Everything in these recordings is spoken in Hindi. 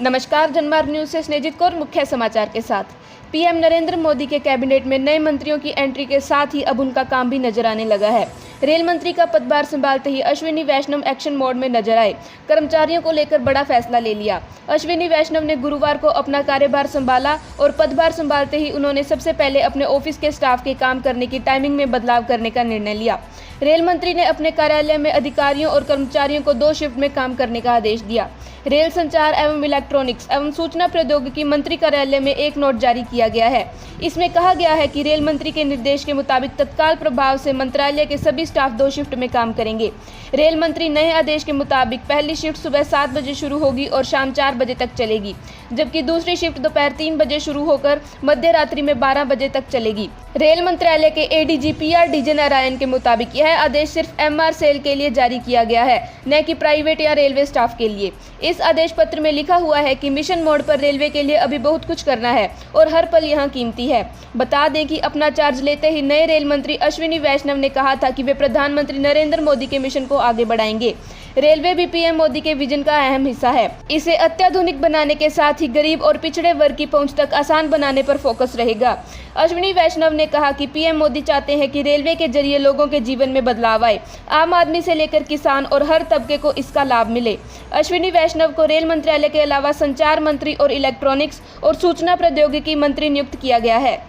नमस्कार, जनमार्ग न्यूज से स्नेजित कौर मुख्य समाचार के साथ। पीएम नरेंद्र मोदी के कैबिनेट में नए मंत्रियों की एंट्री के साथ ही अब उनका काम भी नजर आने लगा है। रेल मंत्री का पदभार संभालते ही अश्विनी वैष्णव एक्शन मोड में नजर आए। कर्मचारियों को लेकर बड़ा फैसला ले लिया। अश्विनी वैष्णव ने गुरुवार को अपना कार्यभार संभाला और पदभार संभालते ही उन्होंने सबसे पहले अपने ऑफिस के स्टाफ के काम करने की टाइमिंग में बदलाव करने का निर्णय लिया। रेल मंत्री ने अपने कार्यालय में अधिकारियों और कर्मचारियों को 2 शिफ्ट में काम करने का आदेश दिया। रेल संचार एवं इलेक्ट्रॉनिक्स एवं सूचना प्रौद्योगिकी मंत्री कार्यालय में एक नोट जारी किया गया है। इसमें कहा गया है कि रेल मंत्री के निर्देश के मुताबिक तत्काल प्रभाव से मंत्रालय के सभी स्टाफ 2 शिफ्ट में काम करेंगे। रेल मंत्री नए आदेश के मुताबिक पहली शिफ्ट सुबह 7 बजे शुरू होगी और शाम 4 बजे तक चलेगी, जबकि दूसरी शिफ्ट दोपहर 3 बजे शुरू होकर मध्य रात्रि में 12 बजे तक चलेगी। रेल मंत्रालय के एडीजी PR डीजे नारायण के मुताबिक यह आदेश सिर्फ MR सेल के लिए जारी किया गया है, न कि प्राइवेट या रेलवे स्टाफ के लिए। इस आदेश पत्र में लिखा हुआ है कि मिशन मोड पर रेलवे के लिए अभी बहुत कुछ करना है और हर पल यहाँ कीमती है। बता दें कि अपना चार्ज लेते ही नए रेल मंत्री अश्विनी वैष्णव ने कहा था कि वे प्रधानमंत्री नरेंद्र मोदी के मिशन को आगे बढ़ाएंगे। रेलवे भी PM मोदी के विजन का अहम हिस्सा है। इसे अत्याधुनिक बनाने के साथ ही गरीब और पिछड़े वर्ग की पहुंच तक आसान बनाने पर फोकस रहेगा। अश्विनी वैष्णव ने कहा कि PM मोदी चाहते हैं कि रेलवे के जरिए लोगों के जीवन में बदलाव आए, आम आदमी से लेकर किसान और हर तबके को इसका लाभ मिले। अश्विनी वैष्णव को रेल मंत्रालय के अलावा संचार मंत्री और इलेक्ट्रॉनिक्स और सूचना प्रौद्योगिकी मंत्री नियुक्त किया गया है।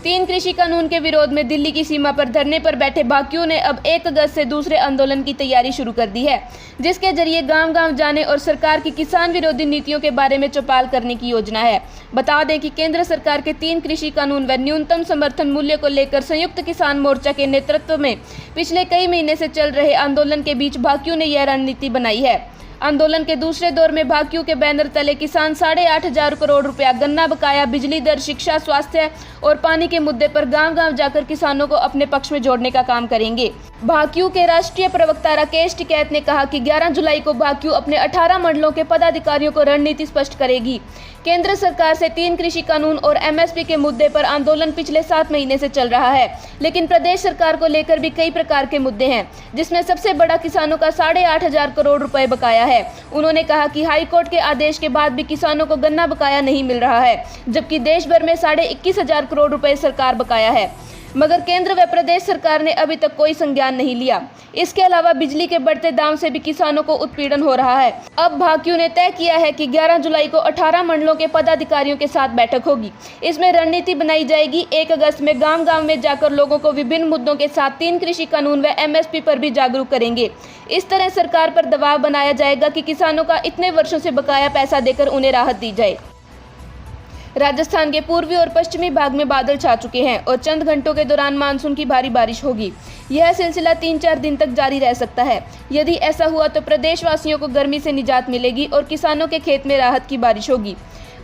3 कृषि कानून के विरोध में दिल्ली की सीमा पर धरने पर बैठे भाकियों ने अब 1 अगस्त से दूसरे आंदोलन की तैयारी शुरू कर दी है, जिसके जरिए गांव-गांव जाने और सरकार की किसान विरोधी नीतियों के बारे में चौपाल करने की योजना है। बता दें कि केंद्र सरकार के 3 कृषि कानून व न्यूनतम समर्थन मूल्य को लेकर संयुक्त किसान मोर्चा के नेतृत्व में पिछले कई महीने से चल रहे आंदोलन के बीच भाकियों ने यह रणनीति बनाई है। आंदोलन के दूसरे दौर में भाकियों के बैनर तले किसान 8,500 करोड़ रुपया, गन्ना बकाया, बिजली दर, शिक्षा, स्वास्थ्य और पानी के मुद्दे पर गांव-गांव जाकर किसानों को अपने पक्ष में जोड़ने का काम करेंगे। भाकियू के राष्ट्रीय प्रवक्ता राकेश टिकैत ने कहा कि 11 जुलाई को भाकियू अपने 18 मंडलों के पदाधिकारियों को रणनीति स्पष्ट करेगी। केंद्र सरकार से 3 कृषि कानून और MSP के मुद्दे पर आंदोलन पिछले 7 महीने से चल रहा है, लेकिन प्रदेश सरकार को लेकर भी कई प्रकार के मुद्दे हैं, जिसमें सबसे बड़ा किसानों का 8,500 करोड़ रुपए बकाया है। उन्होंने कहा कि हाईकोर्ट के आदेश के बाद भी किसानों को गन्ना बकाया नहीं मिल रहा है, जबकि देश भर में 21,500 करोड़ रुपए सरकार बकाया है, मगर केंद्र व प्रदेश सरकार ने अभी तक कोई संज्ञान नहीं लिया। इसके अलावा बिजली के बढ़ते दाम से भी किसानों को उत्पीड़न हो रहा है। अब भाकियू ने तय किया है कि 11 जुलाई को 18 मंडलों के पदाधिकारियों के साथ बैठक होगी। इसमें रणनीति बनाई जाएगी। 1 अगस्त में गांव-गांव में जाकर लोगों को विभिन्न मुद्दों के साथ 3 कृषि कानून व MSP पर भी जागरूक करेंगे। इस तरह सरकार पर दबाव बनाया जाएगा कि किसानों का इतने वर्षों से बकाया पैसा देकर उन्हें राहत दी जाए। राजस्थान के पूर्वी और पश्चिमी भाग में बादल छा चुके हैं और चंद घंटों के दौरान मानसून की भारी बारिश होगी। यह सिलसिला 3-4 दिन तक जारी रह सकता है। यदि ऐसा हुआ तो प्रदेशवासियों को गर्मी से निजात मिलेगी और किसानों के खेत में राहत की बारिश होगी।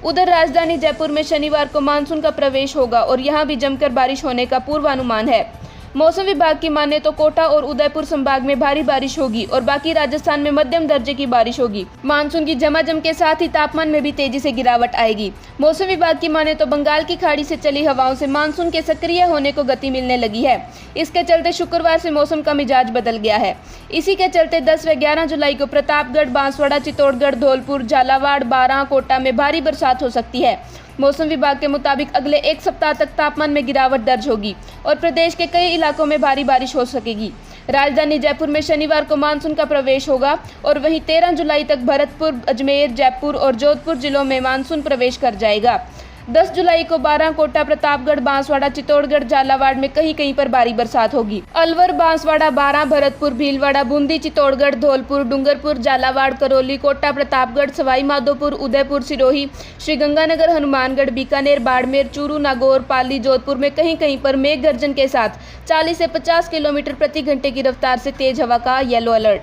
उधर राजधानी जयपुर में शनिवार को मानसून का प्रवेश होगा और यहां भी जमकर बारिश होने का पूर्वानुमान है। मौसम विभाग की माने तो कोटा और उदयपुर संभाग में भारी बारिश होगी और बाकी राजस्थान में मध्यम दर्जे की बारिश होगी। मानसून की झमाझम के साथ ही तापमान में भी तेजी से गिरावट आएगी। मौसम विभाग की माने तो बंगाल की खाड़ी से चली हवाओं से मानसून के सक्रिय होने को गति मिलने लगी है। इसके चलते शुक्रवार से मौसम का मिजाज बदल गया है। इसी के चलते 10 व 11 जुलाई को प्रतापगढ़, बांसवाड़ा, चित्तौड़गढ़, धौलपुर, झालावाड़, बारां, कोटा में भारी बरसात हो सकती है। मौसम विभाग के मुताबिक अगले 1 सप्ताह तक तापमान में गिरावट दर्ज होगी और प्रदेश के कई इलाकों में भारी बारिश हो सकेगी। राजधानी जयपुर में शनिवार को मानसून का प्रवेश होगा और वहीं 13 जुलाई तक भरतपुर, अजमेर, जयपुर और जोधपुर जिलों में मानसून प्रवेश कर जाएगा। 10 जुलाई को बारां, कोटा, प्रतापगढ़, बांसवाड़ा, चित्तौड़गढ़, झालावाड़ में कहीं कहीं पर भारी बरसात होगी। अलवर, बांसवाड़ा, बारां, भरतपुर, भीलवाड़ा, बूंदी, चित्तौड़गढ़, धौलपुर, डूंगरपुर, झालावाड़, करौली, कोटा, प्रतापगढ़, सवाई माधोपुर, उदयपुर, सिरोही, श्रीगंगानगर, हनुमानगढ़, बीकानेर, बाड़मेर, चूरू, नागौर, पाली, जोधपुर में कहीं कहीं पर मेघ गर्जन के साथ 40 से 50 किलोमीटर प्रति घंटे की रफ्तार से तेज हवा का येलो अलर्ट।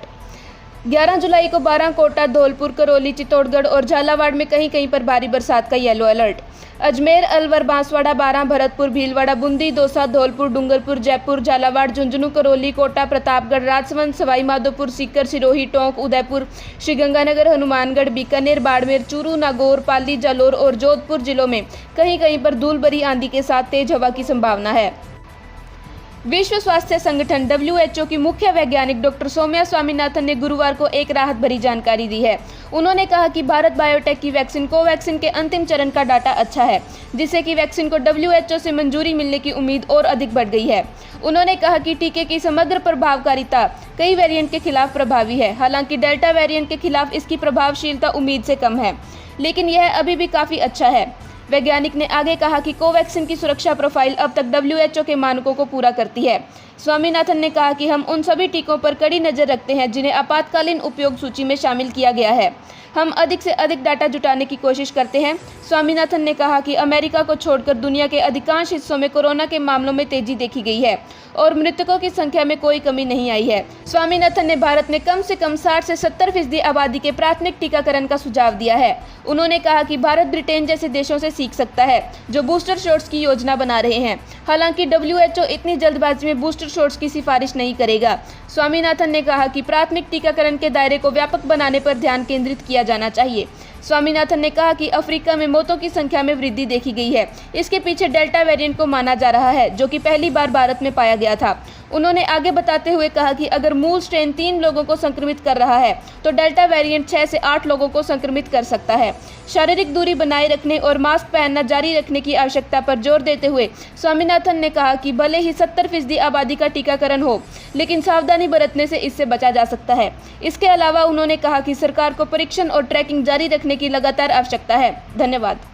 11 जुलाई को बारां, कोटा, धौलपुर, करौली, चित्तौड़गढ़ और झालावाड़ में कहीं कहीं पर भारी बरसात का येलो अलर्ट। अजमेर, अलवर, बांसवाड़ा, बारां, भरतपुर, भीलवाड़ा, बूंदी, दौसा, धौलपुर, डूंगरपुर, जयपुर, झालावाड़, झुंझुनू, करौली, कोटा, प्रतापगढ़, राजसमंद, सवाई माधोपुर, सीकर, सिरोही, टोंक, उदयपुर, श्रीगंगानगर, हनुमानगढ़, बीकानेर, बाड़मेर, चूरू, नागौर, पाली, जालोर और जोधपुर जिलों में कहीं कहीं पर धूल भरी आंधी के साथ तेज हवा की संभावना है। विश्व स्वास्थ्य संगठन WHO की मुख्य वैज्ञानिक डॉक्टर सौम्या स्वामीनाथन ने गुरुवार को एक राहत भरी जानकारी दी है। उन्होंने कहा कि भारत बायोटेक की वैक्सीन कोवैक्सीन के अंतिम चरण का डाटा अच्छा है, जिससे कि वैक्सीन को WHO से मंजूरी मिलने की उम्मीद और अधिक बढ़ गई है। उन्होंने कहा कि टीके की समग्र प्रभावकारिता कई वेरिएंट के खिलाफ प्रभावी है। हालांकि डेल्टा वेरिएंट के खिलाफ इसकी प्रभावशीलता उम्मीद से कम है, लेकिन यह अभी भी काफ़ी अच्छा है। वैज्ञानिक ने आगे कहा कि कोवैक्सीन की सुरक्षा प्रोफाइल अब तक WHO के मानकों को पूरा करती है। स्वामीनाथन ने कहा कि हम उन सभी टीकों पर कड़ी नज़र रखते हैं जिन्हें आपातकालीन उपयोग सूची में शामिल किया गया है। हम अधिक से अधिक डाटा जुटाने की कोशिश करते हैं। स्वामीनाथन ने कहा कि अमेरिका को छोड़कर दुनिया के अधिकांश हिस्सों में कोरोना के मामलों में तेजी देखी गई है और मृतकों की संख्या में कोई कमी नहीं आई है। स्वामीनाथन ने भारत में कम से कम 60 से 70% आबादी के प्राथमिक टीकाकरण का सुझाव दिया है। उन्होंने कहा कि भारत ब्रिटेन जैसे देशों से सीख सकता है जो बूस्टर शॉट्स की योजना बना रहे हैं। हालांकि WHO इतनी जल्दबाजी में बूस्टर शॉट्स की सिफारिश नहीं करेगा। स्वामीनाथन ने कहा कि प्राथमिक टीकाकरण के दायरे को व्यापक बनाने पर ध्यान केंद्रित किया जाना चाहिए। स्वामीनाथन ने कहा कि अफ्रीका में मौतों की संख्या में वृद्धि देखी गई है। इसके पीछे डेल्टा वेरिएंट को माना जा रहा है, जो कि पहली बार भारत में पाया गया था। उन्होंने आगे बताते हुए कहा कि अगर मूल स्ट्रेन 3 लोगों को संक्रमित कर रहा है, तो डेल्टा वेरिएंट 6 से 8 लोगों को संक्रमित कर सकता है। शारीरिक दूरी बनाए रखने और मास्क पहनना जारी रखने की आवश्यकता पर जोर देते हुए स्वामीनाथन ने कहा कि भले ही 70% आबादी का टीकाकरण हो, लेकिन सावधानी बरतने से इससे बचा जा सकता है। इसके अलावा उन्होंने कहा कि सरकार को परीक्षण और ट्रैकिंग जारी रखने की लगातार आवश्यकता है। धन्यवाद।